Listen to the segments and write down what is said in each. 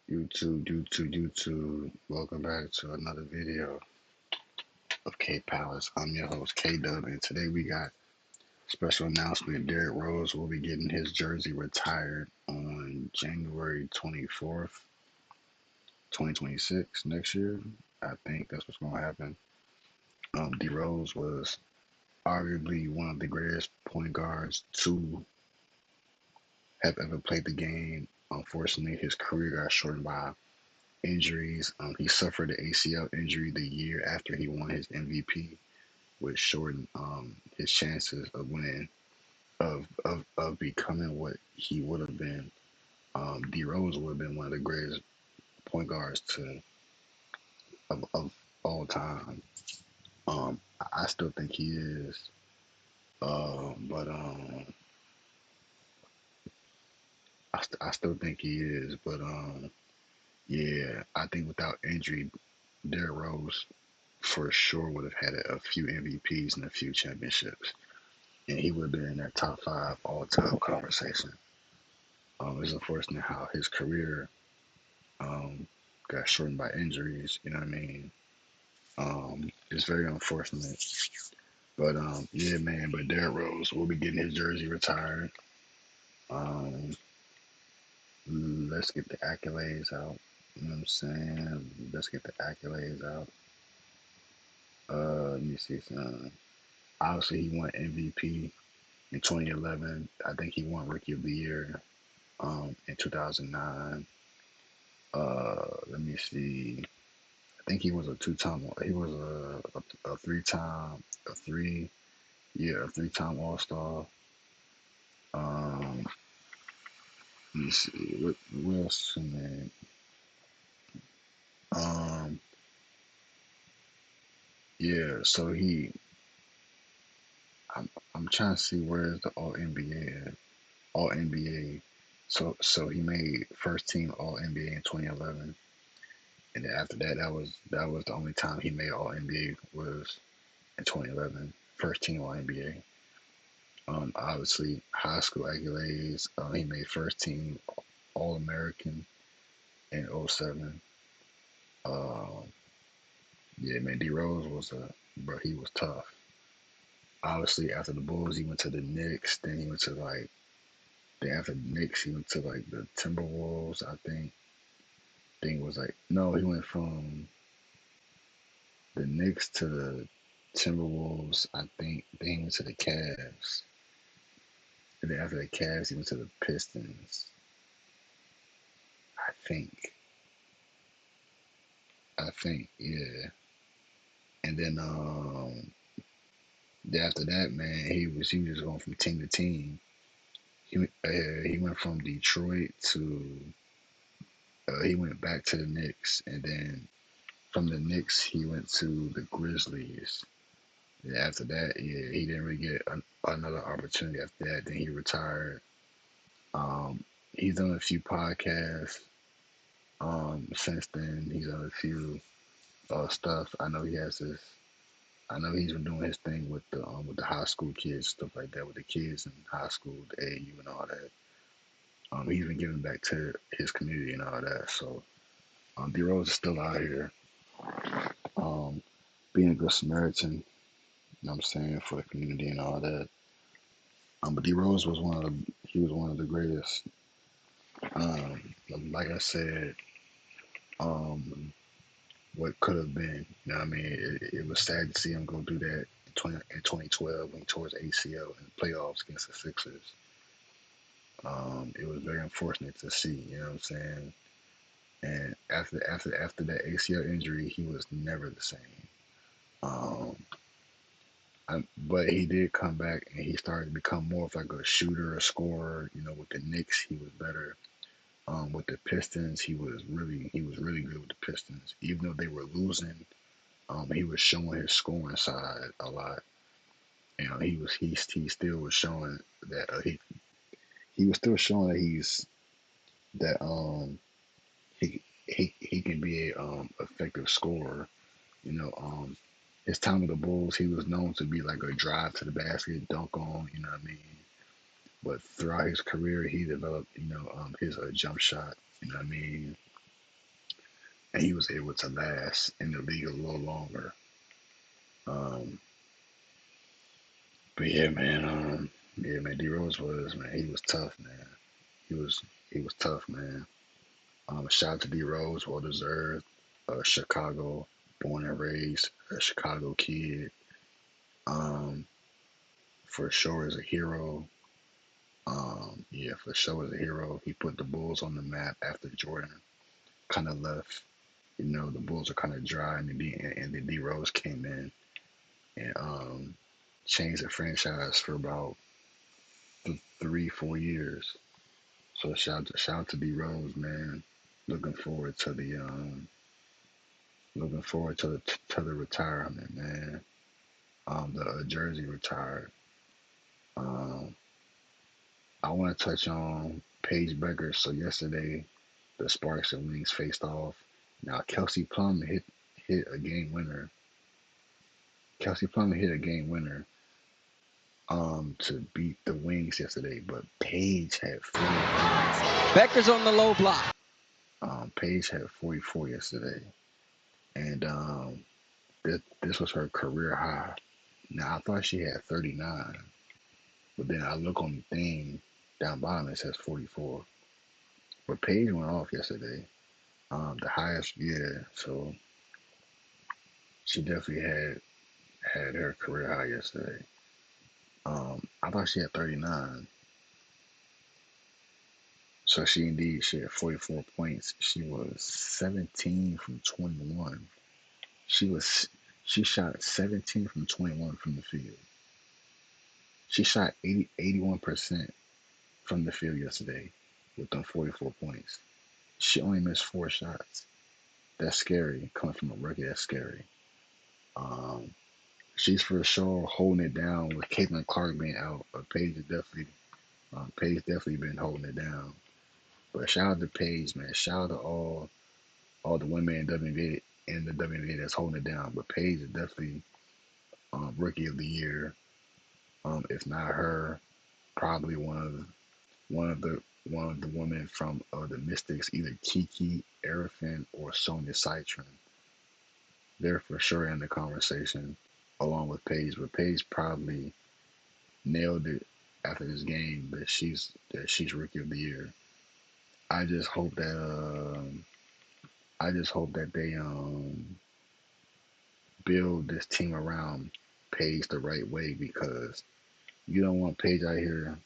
YouTube. Welcome back to another video of K Palace. I'm your host, K Dub, and today we got special announcement. Derrick Rose will be getting his jersey retired on January 24th, 2026, next year. I think that's what's going to happen. D Rose was arguably one of the greatest point guards to have ever played the game. Unfortunately, his career got shortened by injuries. He suffered an ACL injury the year after he won his MVP, which shortened his chances of winning, of becoming what he would have been. D Rose would have been one of the greatest point guards of all time. I still think he is, but I still think he is, but yeah, I think without injury, Derrick Rose for sure would have had a few MVPs and a few championships, and he would have been in that top five all time conversation. It's unfortunate how his career um, got shortened by injuries. You know what I mean? It's very unfortunate. But yeah, man. But Derrick Rose will be getting his jersey retired. Um, let's get the accolades out. You know what I'm saying? Let's get the accolades out. Let me see some. Obviously, he won MVP in 2011. I think he won Rookie of the Year in 2009. Let me see. I think he was a two-time. He was a three-time, a three, yeah, a three-time All-Star. Um, let me see. What else? Man? Um, yeah. So I'm trying to see where's the All NBA. All NBA. So he made first team All NBA in 2011, and then after that, that was the only time he made All NBA was in 2011. First team All NBA. Obviously, high school accolades. He made first team All American in '07. Um, yeah, man, D Rose was bro. He was tough. Obviously, after the Bulls, he went to the Knicks. Then he went to like, then after the Knicks, he went to like the Timberwolves. I think. Thing was like, no, he went from the Knicks to the Timberwolves. I think. Then he went to the Cavs. And then after the Cavs, he went to the Pistons. I think. Yeah. And then after that, man, he was going from team to team. He went from Detroit to he went back to the Knicks, and then from the Knicks he went to the Grizzlies. And after that, yeah, he didn't really get another opportunity after that. Then he retired. Um, he's done a few podcasts. Since then he's done a few stuff. I know he's been doing his thing with the high school kids, stuff like that, with the kids in high school, the AU and all that. He's been giving back to his community and all that. So D Rose is still out here, um, being a good Samaritan. You know what I'm saying, for the community and all that. But D Rose was one of the greatest. Like I said, um, what could have been. You know what I mean? It was sad to see him go through that in 2012 when he tore his ACL in the playoffs against the Sixers. It was very unfortunate to see. You know what I'm saying? And after that ACL injury, he was never the same. Um, but he did come back and he started to become more of like a shooter, a scorer. You know, with the Knicks, he was better. With the Pistons, he was really good with the Pistons. Even though they were losing, he was showing his scoring side a lot. You know, he still was showing that he was still showing that that he can be a effective scorer. You know, his time with the Bulls, he was known to be like a drive to the basket, dunk on. You know what I mean? But throughout his career, he developed, his jump shot. You know what I mean? and he was able to last in the league a little longer. Um, but yeah, man, D Rose was man, he was tough, man. He was he was tough, man. Shout out to D Rose, well deserved. Chicago, born and raised, a Chicago kid. Um, for sure is a hero. Yeah, for sure is a hero. He put the Bulls on the map after Jordan kind of left. You know, the Bulls are kind of dry, and then D Rose came in and changed the franchise for about 3, 4 years. So shout out to D Rose, man. Looking forward to the to the retirement, man. The jersey retired. Um, I want to touch on Paige Bueckers. So yesterday, the Sparks and Wings faced off. Now Kelsey Plum hit a game winner. Kelsey Plum hit a game winner to beat the Wings yesterday, but Paige had 44. Bueckers on the low block. Paige had 44 yesterday, and this was her career high. Now I thought she had 39, but then I look on the thing down bottom, it says 44. But Paige went off yesterday. The highest, yeah. So she definitely had her career high yesterday. I thought she had 39. So she had 44 points. She was 17 from 21. She was she shot 17 from 21 from the field. She shot 81% from the field yesterday with them 44 points. She only missed 4 shots. That's scary. Coming from a rookie, that's scary. Um, she's for sure holding it down with Caitlin Clark being out. But Paige definitely been holding it down. But shout out to Paige, man. Shout out to all the women in the WNBA that's holding it down. But Paige is definitely rookie of the year. If not her, probably one of the one of the women from the Mystics, either Kiki Arifin or Sonia Citron. They're for sure in the conversation along with Paige. But Paige probably nailed it after this game that she's rookie of the year. I just hope that they build this team around Paige the right way because you don't want Paige out here.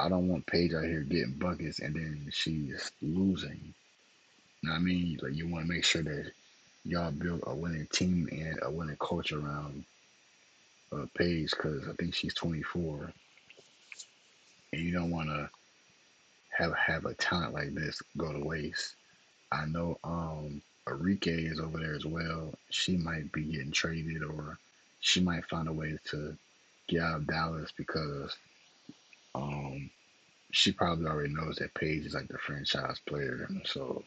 I don't want Paige out here getting buckets and then she's losing. You know what I mean? Like you want to make sure that y'all build a winning team and a winning culture around Paige because I think she's 24 and you don't want to have a talent like this go to waste. I know Enrique is over there as well. She might be getting traded or she might find a way to get out of Dallas because um, she probably already knows that Paige is like the franchise player. So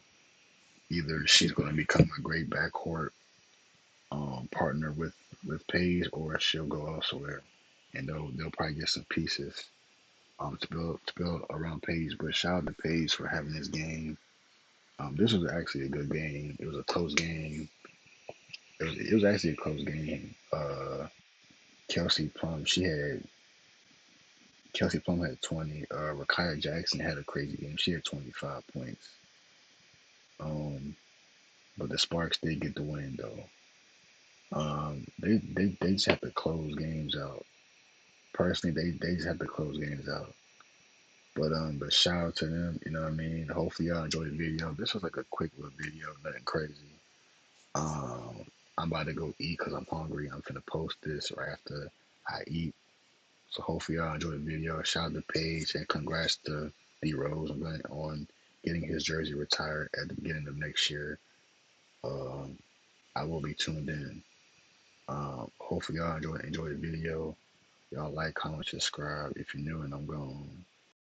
either she's going to become a great backcourt partner with Paige or she'll go elsewhere and they'll probably get some pieces to build around Paige. But shout out to Paige for having this game. This was actually a good game. It was a close game. It was actually a close game. Kelsey Plum, she had Kelsey Plum had 20. Rakaya Jackson had a crazy game. She had 25 points. Um, but the Sparks did get the win though. They just have to close games out. Personally, they just have to close games out. But shout out to them. You know what I mean. Hopefully y'all enjoyed the video. This was like a quick little video, nothing crazy. Um, I'm about to go eat because I'm hungry. I'm finna post this right after I eat. So hopefully y'all enjoy the video. Shout out to Paige and congrats to D Rose on getting his jersey retired at the beginning of next year. Um, I will be tuned in. Hopefully y'all enjoy the video. Y'all like, comment, subscribe if you're new and I'm gone.